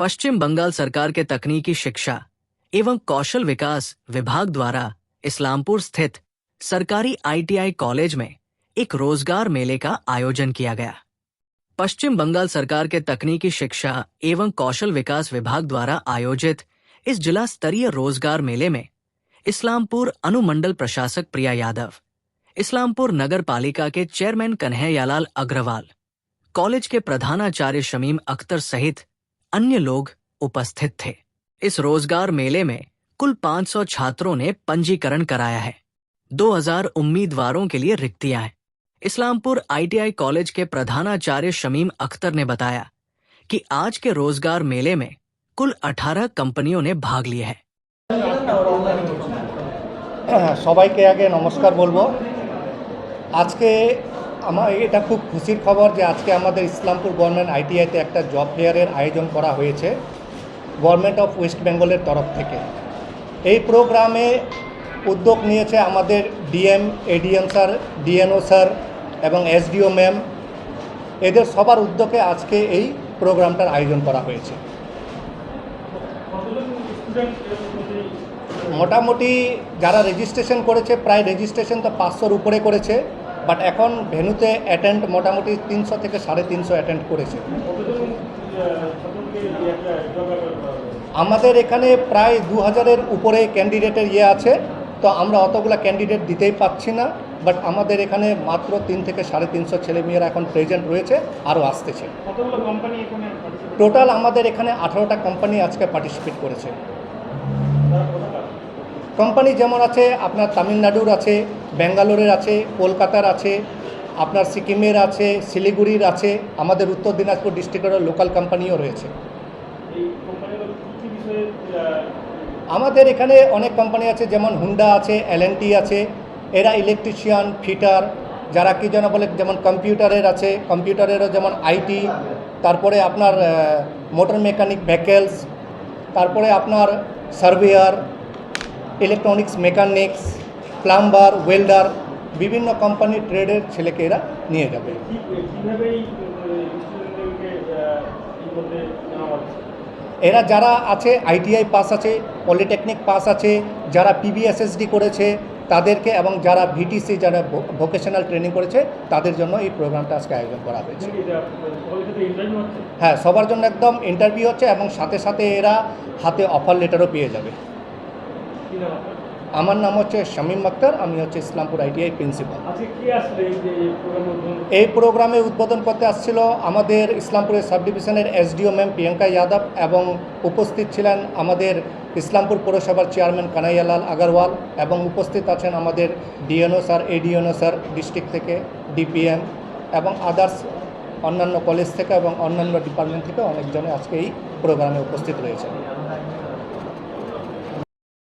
पश्चिम बंगाल सरकार के तकनीकी शिक्षा एवं कौशल विकास विभाग द्वारा इस्लामपुर स्थित सरकारी आईटीआई कॉलेज में एक रोजगार मेले का आयोजन किया गया। पश्चिम बंगाल सरकार के तकनीकी शिक्षा एवं कौशल विकास विभाग द्वारा आयोजित इस जिला स्तरीय रोजगार मेले में इस्लामपुर अनुमंडल प्रशासक प्रिया यादव, इस्लामपुर नगर पालिका के चेयरमैन कन्हैयालाल अग्रवाल, कॉलेज के प्रधानाचार्य शमीम अख्तर सहित अन्य लोग उपस्थित थे। इस रोजगार मेले में कुल 500 छात्रों ने पंजीकरण कराया है। 2000 उम्मीदवारों के लिए रिक्तियां हैं। इस्लामपुर आईटीआई कॉलेज के प्रधानाचार्य शमीम अख्तर ने बताया कि आज के रोजगार मेले में कुल 18 कंपनियों ने भाग लिए हैं। সবাইকে আগে নমস্কার বলবো। আজকে আমার এটা খুব খুশির খবর যে আজকে আমাদের ইসলামপুর গভর্নমেন্ট আইটিআইতে একটা জব ফেয়ারের আয়োজন করা হয়েছে গভর্নমেন্ট অফ ওয়েস্ট বেঙ্গলের তরফ থেকে। এই প্রোগ্রামে উদ্যোগ নিয়েছে আমাদের DM, ADM sir, DNO sir এবং এসডিও ম্যাম। এদের সবার উদ্যোগে আজকে এই প্রোগ্রামটার আয়োজন করা হয়েছে। মোটামুটি যারা রেজিস্ট্রেশন করেছে প্রায় রেজিস্ট্রেশন তো 500-র উপরে করেছে, বাট এখন ভেন্যুতে অ্যাটেন্ড মোটামুটি 300 থেকে 350 অ্যাটেন্ড করেছে। আমাদের এখানে প্রায় 2000-এর উপরে ক্যান্ডিডেটের আছে, তো আমরা অতগুলো ক্যান্ডিডেট দিতেই পাচ্ছি না, বাট আমাদের এখানে মাত্র 3 থেকে 350 ছেলেমেয়েরা এখন প্রেজেন্ট রয়েছে, আরও আসতেছে। টোটাল আমাদের এখানে 18টা কোম্পানি আজকে পার্টিসিপেট করেছে। কোম্পানি যেমন আছে আপনার তামিলনাড়ুর আছে, ব্যাঙ্গালোরের আছে, কলকাতার আছে, আপনার সিকিমের আছে, শিলিগুড়ির আছে, আমাদের উত্তর দিনাজপুর ডিস্ট্রিক্টের লোকাল কোম্পানিও রয়েছে। আমাদের এখানে অনেক কোম্পানি আছে, যেমন হুন্ডা আছে, এলএনটি আছে। এরা ইলেকট্রিশিয়ান, ফিটার, যারা কি যেন বলে, যেমন কম্পিউটারের আছে, কম্পিউটারেরও যেমন আইটি, তারপরে আপনার মোটর মেকানিক ভেহিকেলস, তারপরে আপনার surveyor, electronics mechanics, plumber, welder, বিভিন্ন কোম্পানির ট্রেডের ছেলেকে এরা নিয়ে যাবে। এরা যারা আছে আইটিআই পাস আছে, পলিটেকনিক পাস আছে, যারা পিবিএসএসডি করেছে তাদেরকে, এবং যারা ভিটিসি যারা ভোকেশনাল ট্রেনিং করেছে তাদের জন্য এই প্রোগ্রামটা আজকে আয়োজন করা হয়েছে। হ্যাঁ, সবার জন্য একদম ইন্টারভিউ হচ্ছে, এবং সাথে সাথে এরা হাতে অফার লেটারও পেয়ে যাবে। আমার নাম হচ্ছে শমীম আক্তার, আমি হচ্ছে ইসলামপুর আইটিআই প্রিন্সিপাল। এই প্রোগ্রামে উদ্বোধন করতে আসছিল আমাদের ইসলামপুরের সাব ডিভিশনের এসডিও ম্যাম প্রিয়াঙ্কা যাদব, এবং উপস্থিত ছিলেন আমাদের ইসলামপুর পৌরসভার চেয়ারম্যান কানাইয়ালাল আগরওয়াল, এবং উপস্থিত আছেন আমাদের ডিএনও স্যার, এডিএনও স্যার ডিস্ট্রিক্ট থেকে, ডিপিএম এবং আদার্স অন্যান্য কলেজ থেকে এবং অন্যান্য ডিপার্টমেন্ট থেকে অনেকজনে আজকে এই প্রোগ্রামে উপস্থিত রয়েছে।